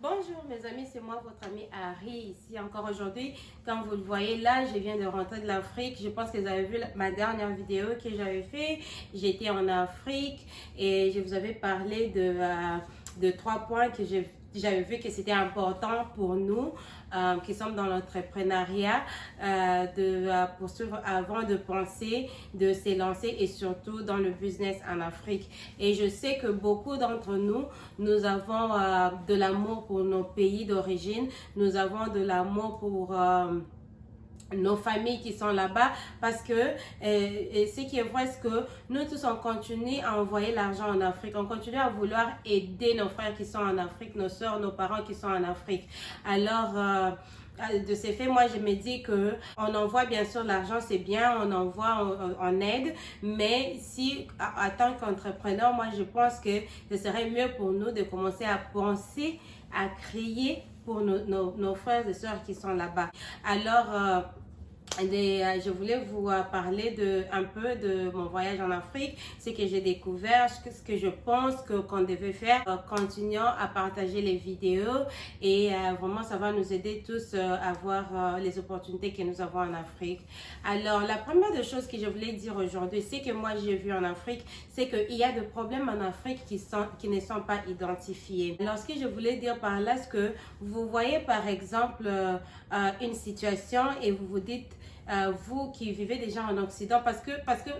Bonjour mes amis, c'est moi votre ami Harry ici encore aujourd'hui. Comme vous le voyez là, je viens de rentrer de l'Afrique. Je pense que vous avez vu ma dernière vidéo que j'avais fait. J'étais en Afrique et je vous avais parlé de 3 points que j'avais vu que c'était important pour nous qui sommes dans l'entrepreneuriat de poursuivre avant de penser, de s'élancer et surtout dans le business en Afrique. Et je sais que beaucoup d'entre nous, nous avons de l'amour pour nos pays d'origine, nous avons de l'amour pour nos familles qui sont là-bas parce que ce qui est vrai, c'est que nous tous on continue à envoyer l'argent en Afrique, on continue à vouloir aider nos frères qui sont en Afrique, nos soeurs, nos parents qui sont en Afrique. Alors de ces faits, moi je me dis que on envoie bien sûr l'argent, c'est bien, on envoie en aide, mais si en tant qu'entrepreneur, moi je pense que ce serait mieux pour nous de commencer à penser, à créer pour nos frères et sœurs qui sont là-bas. Alors, je voulais vous parler un peu de mon voyage en Afrique, ce que j'ai découvert, ce que je pense qu'on devait faire. Continuons à partager les vidéos et vraiment ça va nous aider tous à voir les opportunités que nous avons en Afrique. Alors la première des choses que je voulais dire aujourd'hui, c'est que moi j'ai vu en Afrique, c'est qu'il y a des problèmes en Afrique qui ne sont pas identifiés. Alors ce que je voulais dire par là, c'est que vous voyez par exemple une situation et vous vous dites, vous qui vivez déjà en Occident, parce que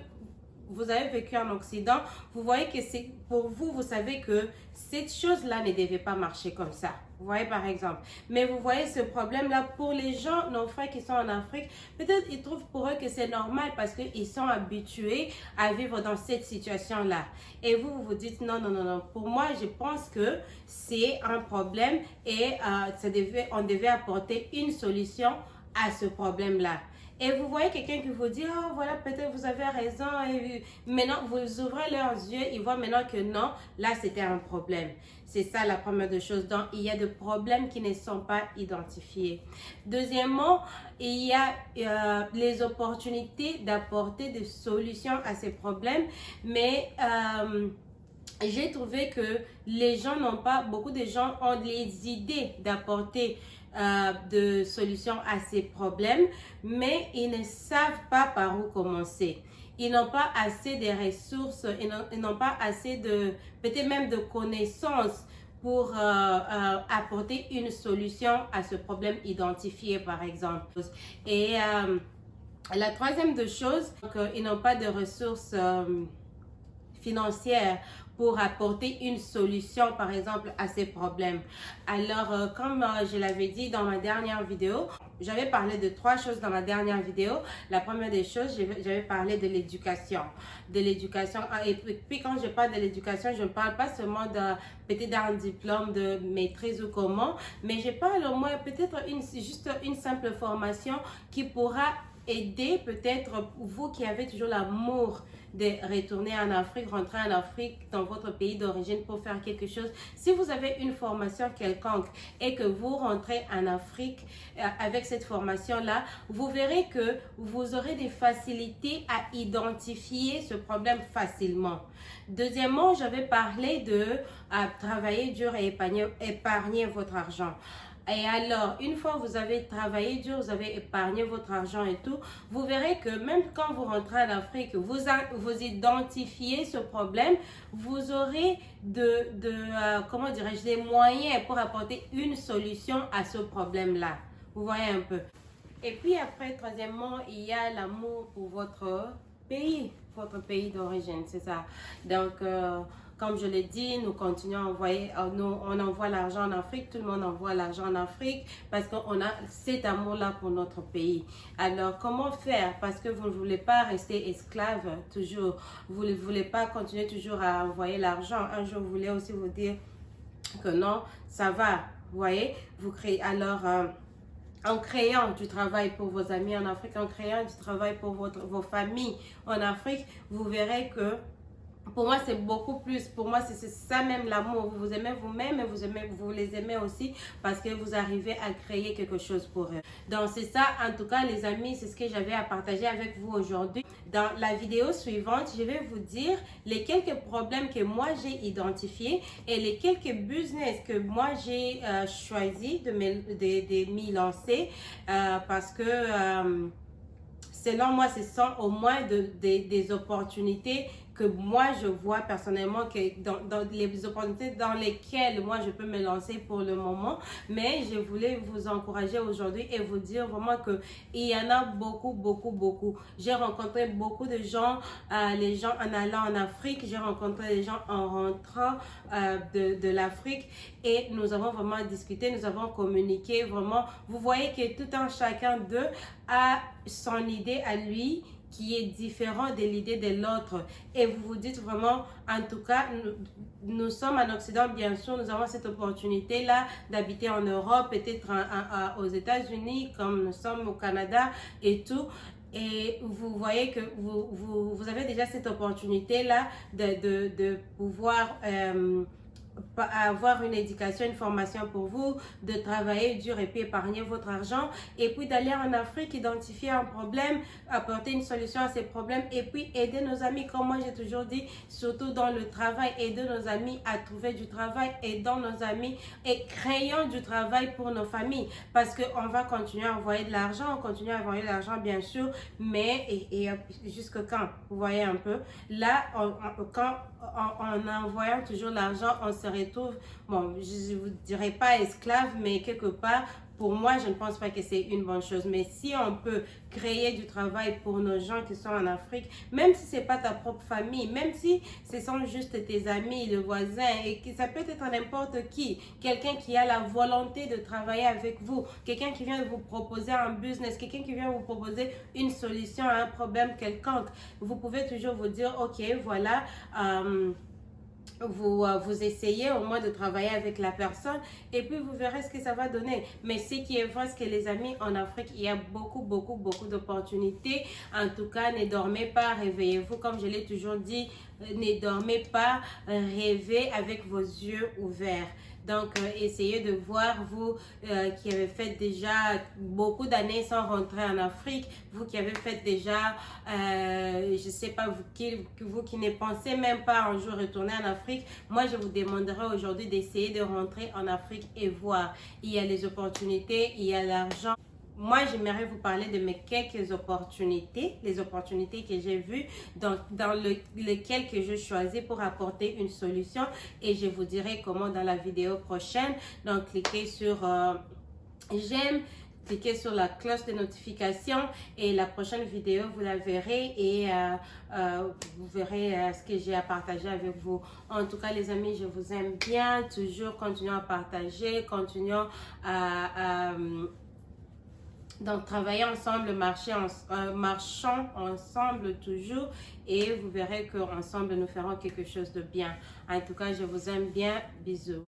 vous avez vécu en Occident, vous voyez que c'est pour vous, vous savez que cette chose-là ne devait pas marcher comme ça. Vous voyez par exemple. Mais vous voyez ce problème-là pour les gens, nos frères qui sont en Afrique, peut-être ils trouvent pour eux que c'est normal parce qu'ils sont habitués à vivre dans cette situation-là. Et vous vous dites non, non, non, non. Pour moi, je pense que c'est un problème et on devait apporter une solution à ce problème-là. Et vous voyez quelqu'un qui vous dit, oh voilà, peut-être vous avez raison. Et maintenant, vous ouvrez leurs yeux, ils voient maintenant que non, là c'était un problème. C'est ça la première des choses. Donc, il y a des problèmes qui ne sont pas identifiés. Deuxièmement, il y a les opportunités d'apporter des solutions à ces problèmes. Mais j'ai trouvé que les gens n'ont pas, beaucoup de gens ont les idées d'apporter de solutions à ces problèmes, mais ils ne savent pas par où commencer. Ils n'ont pas assez de ressources, ils n'ont pas assez de, peut-être même de connaissances pour apporter une solution à ce problème identifié, par exemple. Et la troisième des choses, ils n'ont pas de ressources financière pour apporter une solution, par exemple, à ces problèmes. Alors, comme je l'avais dit dans ma dernière vidéo, j'avais parlé de 3 choses dans ma dernière vidéo. La première des choses, j'avais parlé de l'éducation. De l'éducation. Et puis, quand je parle de l'éducation, je ne parle pas seulement peut-être d'un diplôme de maîtrise ou comment, mais je parle au moins peut-être juste une simple formation qui pourra aider peut-être vous qui avez toujours l'amour de retourner en Afrique, rentrer en Afrique dans votre pays d'origine pour faire quelque chose. Si vous avez une formation quelconque et que vous rentrez en Afrique avec cette formation-là, vous verrez que vous aurez des facilités à identifier ce problème facilement. Deuxièmement, j'avais parlé de travailler dur et épargner votre argent. Et alors, une fois vous avez travaillé dur, vous avez épargné votre argent et tout, vous verrez que même quand vous rentrez en Afrique, vous identifiez ce problème, vous aurez comment dirais-je, des moyens pour apporter une solution à ce problème-là. Vous voyez un peu. Et puis après, troisièmement, il y a l'amour pour votre pays d'origine, c'est ça. Donc, comme je l'ai dit, nous continuons à envoyer, on envoie l'argent en Afrique, tout le monde envoie l'argent en Afrique parce qu'on a cet amour-là pour notre pays. Alors, comment faire? Parce que vous ne voulez pas rester esclave toujours, vous ne voulez pas continuer toujours à envoyer l'argent. Un jour, vous voulez aussi vous dire que non, ça va, vous voyez, vous créez alors... en créant du travail pour vos amis en Afrique, en créant du travail pour vos familles en Afrique, vous verrez que Pour moi, c'est beaucoup plus. Pour moi, c'est ça même l'amour. Vous vous aimez vous-même et vous les aimez aussi parce que vous arrivez à créer quelque chose pour eux. Donc, c'est ça, en tout cas, les amis, c'est ce que j'avais à partager avec vous aujourd'hui. Dans la vidéo suivante, je vais vous dire les quelques problèmes que moi, j'ai identifiés et les quelques business que moi, j'ai choisi de m'y lancer parce que... selon moi, ce sont au moins des opportunités que moi je vois personnellement, que dans les opportunités dans lesquelles moi je peux me lancer pour le moment. Mais je voulais vous encourager aujourd'hui et vous dire vraiment que il y en a beaucoup. J'ai rencontré beaucoup de gens, les gens en allant en Afrique, j'ai rencontré les gens en rentrant de l'Afrique et nous avons vraiment discuté, nous avons communiqué vraiment. Vous voyez que tout un chacun d'eux a son idée à lui qui est différent de l'idée de l'autre. Et vous vous dites vraiment, en tout cas, nous sommes en Occident, bien sûr, nous avons cette opportunité-là d'habiter en Europe, peut-être aux États-Unis, comme nous sommes au Canada et tout. Et vous voyez que vous avez déjà cette opportunité-là de pouvoir... avoir une éducation, une formation pour vous, de travailler dur et puis épargner votre argent et puis d'aller en Afrique, identifier un problème, apporter une solution à ces problèmes et puis aider nos amis, comme moi j'ai toujours dit, surtout dans le travail, aider nos amis à trouver du travail, aidant nos amis et créant du travail pour nos familles parce qu'on va continuer à envoyer de l'argent, on continue à envoyer de l'argent bien sûr, mais et jusque quand, vous voyez un peu, là, en envoyant toujours l'argent, on se retrouve, bon, je ne vous dirais pas esclave, mais quelque part, pour moi, je ne pense pas que c'est une bonne chose. Mais si on peut créer du travail pour nos gens qui sont en Afrique, même si ce n'est pas ta propre famille, même si ce sont juste tes amis, le voisin, et que ça peut être n'importe qui, quelqu'un qui a la volonté de travailler avec vous, quelqu'un qui vient vous proposer un business, quelqu'un qui vient vous proposer une solution à un problème quelconque, vous pouvez toujours vous dire, ok, voilà, vous essayez au moins de travailler avec la personne et puis vous verrez ce que ça va donner. Mais ce qui est vrai, c'est que les amis, en Afrique, il y a beaucoup d'opportunités. En tout cas, ne dormez pas, réveillez-vous. Comme je l'ai toujours dit, ne dormez pas, rêvez avec vos yeux ouverts. Donc, essayez de voir, vous qui avez fait déjà beaucoup d'années sans rentrer en Afrique, vous qui avez fait déjà, je ne sais pas, vous qui ne pensez même pas un jour retourner en Afrique, moi je vous demanderai aujourd'hui d'essayer de rentrer en Afrique et voir. Il y a les opportunités, il y a l'argent. Moi, j'aimerais vous parler de mes quelques opportunités, les opportunités que j'ai vues, dans lesquelles que je choisis pour apporter une solution et je vous dirai comment dans la vidéo prochaine. Donc, cliquez sur j'aime, cliquez sur la cloche de notification et la prochaine vidéo, vous la verrez et vous verrez ce que j'ai à partager avec vous. En tout cas, les amis, je vous aime bien. Toujours, continuons à partager, continuons à donc, travailler ensemble, marchons ensemble toujours et vous verrez qu'ensemble, nous ferons quelque chose de bien. En tout cas, je vous aime bien. Bisous.